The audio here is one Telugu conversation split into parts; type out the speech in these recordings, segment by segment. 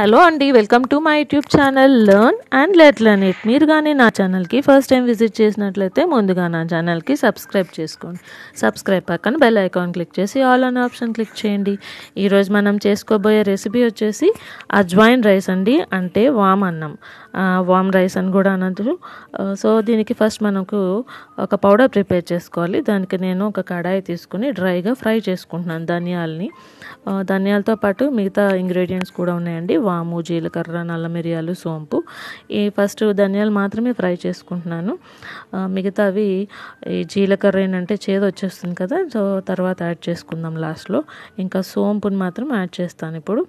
హలో అండి, welcome to my YouTube channel learn and let learn it. మీరు కానీ నా ఛానల్కి ఫస్ట్ టైం విజిట్ చేసినట్లయితే ముందుగా నా ఛానల్కి సబ్స్క్రైబ్ చేసుకోండి. సబ్స్క్రైబ్ పక్కన బెల్ ఐకాన్ క్లిక్ చేసి ఆల్ అనే ఆప్షన్ క్లిక్ చేయండి. ఈరోజు మనం చేసుకోబోయే రెసిపీ వచ్చేసి అజ్వైన్ రైస్ అండి, అంటే వామ్ అన్నం, వామ్ రైస్ అని కూడా అనదు. సో దీనికి ఫస్ట్ మనకు ఒక పౌడర్ ప్రిపేర్ చేసుకోవాలి. దానికి నేను ఒక కడాయి తీసుకుని డ్రైగా ఫ్రై చేసుకుంటున్నాను ధనియాలతో పాటు మిగతా ఇంగ్రీడియంట్స్ కూడా ఉన్నాయండి. వాము, జీలకర్ర, నల్ల మిరియాలు, సోంపు. ఈ ఫస్ట్ ధనియాలు మాత్రమే ఫ్రై చేసుకుంటున్నాను. మిగతావి ఈ జీలకర్ర ఏంటంటే చేదు వచ్చేస్తుంది కదా, సో తర్వాత యాడ్ చేసుకుందాం లాస్ట్లో. ఇంకా సోంపుని మాత్రం యాడ్ చేస్తాను ఇప్పుడు.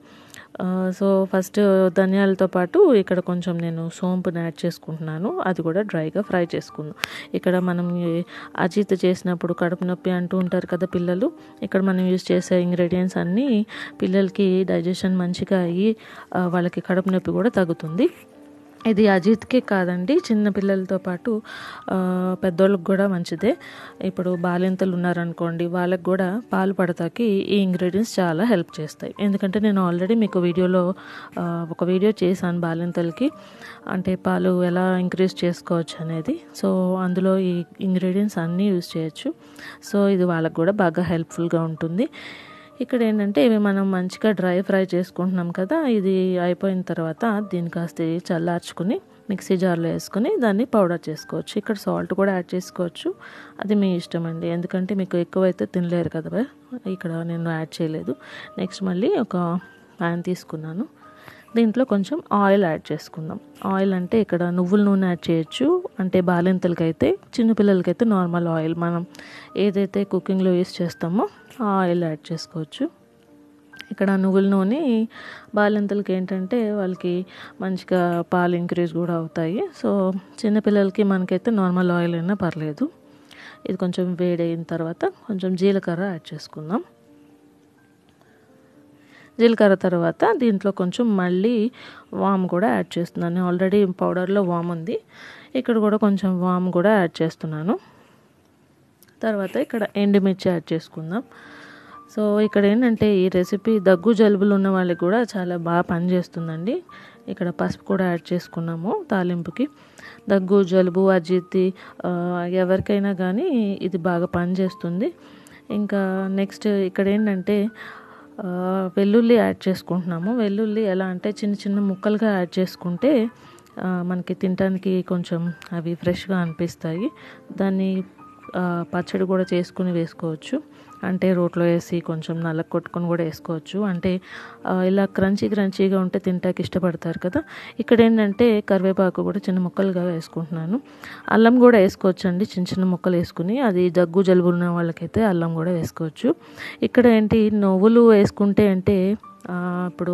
సో ఫస్ట్ ధనియాలతో పాటు ఇక్కడ కొంచెం నేను సోంపుని యాడ్ చేసుకుంటున్నాను. అది కూడా డ్రైగా ఫ్రై చేసుకుందాం. ఇక్కడ మనం అజీర్తి చేసినప్పుడు కడుపు నొప్పి అంటూ ఉంటారు కదా పిల్లలు. ఇక్కడ మనం యూజ్ చేసే ఇంగ్రీడియంట్స్ అన్నీ పిల్లలకి డైజెషన్ మంచిగా అయ్యి వాళ్ళకి కడుపు నొప్పి కూడా తగ్గుతుంది. ఇది అజీర్తికే కాదండి, చిన్న పిల్లలతో పాటు పెద్దోళ్ళకి కూడా మంచిదే. ఇప్పుడు బాలింతలు ఉన్నారనుకోండి, వాళ్ళకి కూడా పాలు పడతాకి ఈ ఇంగ్రీడియంట్స్ చాలా హెల్ప్ చేస్తాయి. ఎందుకంటే నేను ఆల్రెడీ మీకు ఒక వీడియో చేశాను బాలింతలకి, అంటే పాలు ఎలా ఇంక్రీజ్ చేసుకోవచ్చు అనేది. సో అందులో ఈ ఇంగ్రీడియంట్స్ అన్నీ యూజ్ చేయొచ్చు. సో ఇది వాళ్ళకి కూడా బాగా హెల్ప్ఫుల్గా ఉంటుంది. ఇక్కడ ఏంటంటే ఇవి మనం మంచిగా డ్రై ఫ్రై చేసుకుంటున్నాం కదా, ఇది అయిపోయిన తర్వాత దీన్ని కాస్త చల్లార్చుకుని మిక్సీ జార్లో వేసుకొని దాన్ని పౌడర్ చేసుకోవచ్చు. ఇక్కడ సాల్ట్ కూడా యాడ్ చేసుకోవచ్చు, అది మీ ఇష్టం అండి. ఎందుకంటే మీకు ఎక్కువైతే తినలేరు కదా, ఇక్కడ నేను యాడ్ చేయలేదు. నెక్స్ట్ మళ్ళీ ఒక ప్యాన్ తీసుకున్నాను. దీంట్లో కొంచెం ఆయిల్ యాడ్ చేసుకుందాం. ఆయిల్ అంటే ఇక్కడ నువ్వుల నూనె యాడ్ చేయొచ్చు, అంటే బాలింతలకైతే. చిన్నపిల్లలకైతే నార్మల్ ఆయిల్ మనం ఏదైతే కుకింగ్లో యూస్ చేస్తామో ఆ ఆయిల్ యాడ్ చేసుకోవచ్చు. ఇక్కడ నువ్వుల నూనె బాలింతలకి ఏంటంటే వాళ్ళకి మంచిగా పాలు ఇంక్రీజ్ కూడా అవుతాయి. సో చిన్నపిల్లలకి మనకైతే నార్మల్ ఆయిల్ అయినా పర్లేదు. ఇది కొంచెం వేడైన తర్వాత కొంచెం జీలకర్ర యాడ్ చేసుకుందాం. జీలకర్ర తర్వాత దీంట్లో కొంచెం మళ్ళీ వామ్ కూడా యాడ్ చేస్తున్నాను. ఆల్రెడీ పౌడర్లో వామ్ ఉంది, ఇక్కడ కూడా కొంచెం వామ్ కూడా యాడ్ చేస్తున్నాను. తర్వాత ఇక్కడ ఎండుమిర్చి యాడ్ చేసుకుందాం. సో ఇక్కడ ఏంటంటే ఈ రెసిపీ దగ్గు జలుబులు ఉన్న వాళ్ళకి కూడా చాలా బాగా పనిచేస్తుందండి. ఇక్కడ పసుపు కూడా యాడ్ చేసుకున్నాము తాలింపుకి. దగ్గు, జలుబు, అజీర్తి ఎవరికైనా కానీ ఇది బాగా పనిచేస్తుంది. ఇంకా నెక్స్ట్ ఇక్కడ ఏంటంటే వెల్లుల్లి యాడ్ చేసుకుంటున్నాము. వెల్లుల్లి ఎలా అంటే చిన్న చిన్న ముక్కలుగా యాడ్ చేసుకుంటే మనకి తినడానికి కొంచెం అవి ఫ్రెష్గా అనిపిస్తాయి. దాన్ని పచ్చడి కూడా చేసుకుని వేసుకోవచ్చు, అంటే రోట్లో వేసి కొంచెం నల్ల కొట్టుకొని కూడా వేసుకోవచ్చు. అంటే ఇలా క్రంచీగా ఉంటే తింటాకి ఇష్టపడతారు కదా. ఇక్కడ ఏంటంటే కరివేపాకు కూడా చిన్న ముక్కలుగా వేసుకుంటున్నాను. అల్లం కూడా వేసుకోవచ్చు అండి, చిన్న చిన్న ముక్కలు వేసుకుని. అది దగ్గు జలుబు ఉన్న వాళ్ళకైతే అల్లం కూడా వేసుకోవచ్చు. ఇక్కడ ఏంటి నువ్వులు వేసుకుంటే అంటే ఇప్పుడు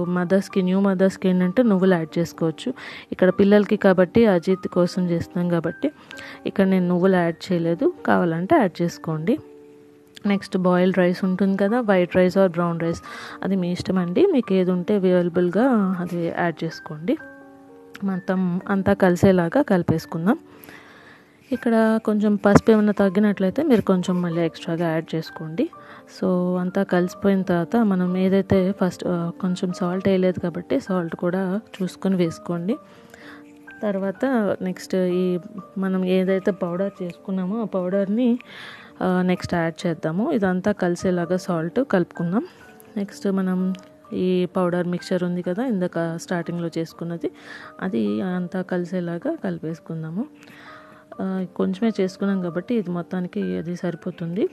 న్యూ మదర్స్కి ఏంటంటే నువ్వులు యాడ్ చేసుకోవచ్చు. ఇక్కడ పిల్లలకి కాబట్టి అజీర్తి కోసం చేస్తున్నాం కాబట్టి ఇక్కడ నేను నువ్వులు యాడ్ చేయలేదు, కావాలంటే యాడ్ చేసుకోండి. నెక్స్ట్ బాయిల్డ్ రైస్ ఉంటుంది కదా, white rice or brown rice, అది మీ ఇష్టం అండి. మీకు ఏది ఉంటే అవైలబుల్గా అది యాడ్ చేసుకోండి. మొత్తం అంతా కలిసేలాగా కలిపేసుకుందాం. ఇక్కడ కొంచెం పసుపు ఏమైనా తగ్గినట్లయితే మీరు కొంచెం మళ్ళీ ఎక్స్ట్రాగా యాడ్ చేసుకోండి. సో అంతా కలిసిపోయిన తర్వాత మనం ఏదైతే ఫస్ట్ కొంచెం సాల్ట్ వేయలేదు కాబట్టి సాల్ట్ కూడా చూసుకొని వేసుకోండి. తర్వాత నెక్స్ట్ మనం ఏదైతే పౌడర్ చేసుకున్నామో ఆ పౌడర్ని నెక్స్ట్ యాడ్ చేద్దాము. ఇదంతా కలిసేలాగా సాల్ట్ కలుపుకుందాం. నెక్స్ట్ మనం ఈ పౌడర్ మిక్చర్ ఉంది కదా ఇందాక స్టార్టింగ్లో చేసుకున్నది, అది అంతా కలిసేలాగా కలిపేసుకుందాము. కొంచెమే చేసుకున్నాం కాబట్టి ఇది మొత్తానికి అది సరిపోతుంది.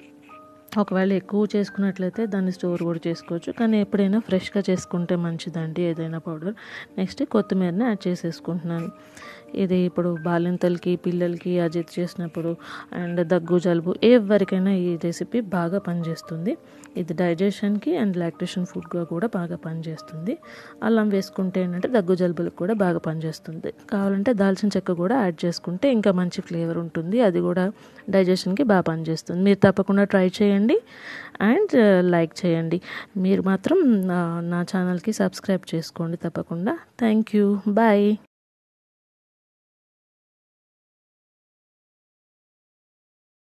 ఒకవేళ ఎక్కువ చేసుకున్నట్లయితే దాన్ని స్టోర్ కూడా చేసుకోవచ్చు, కానీ ఎప్పుడైనా ఫ్రెష్గా చేసుకుంటే మంచిదండి ఏదైనా పౌడర్. నెక్స్ట్ కొత్తిమీరని యాడ్ చేసేసుకుంటున్నాను. ఇది ఇప్పుడు బాలింతలకి, పిల్లలకి అజీర్తి చేసినప్పుడు అండ్ దగ్గు జలుబు ఎవరికైనా ఈ రెసిపీ బాగా పనిచేస్తుంది. ఇది డైజెషన్కి అండ్ లాక్టేషన్ ఫుడ్గా కూడా బాగా పనిచేస్తుంది. అల్లం వేసుకుంటే ఏంటంటే దగ్గు జలుబులకు కూడా బాగా పనిచేస్తుంది. కావాలంటే దాల్చిన చెక్క కూడా యాడ్ చేసుకుంటే ఇంకా మంచి ఫ్లేవర్ ఉంటుంది, అది కూడా డైజెషన్కి బాగా పనిచేస్తుంది. మీరు తప్పకుండా ట్రై చేయండి అండ్ లైక్ చేయండి. మీరు మాత్రం నా ఛానల్కి సబ్స్క్రైబ్ చేసుకోండి తప్పకుండా. Thank you, bye.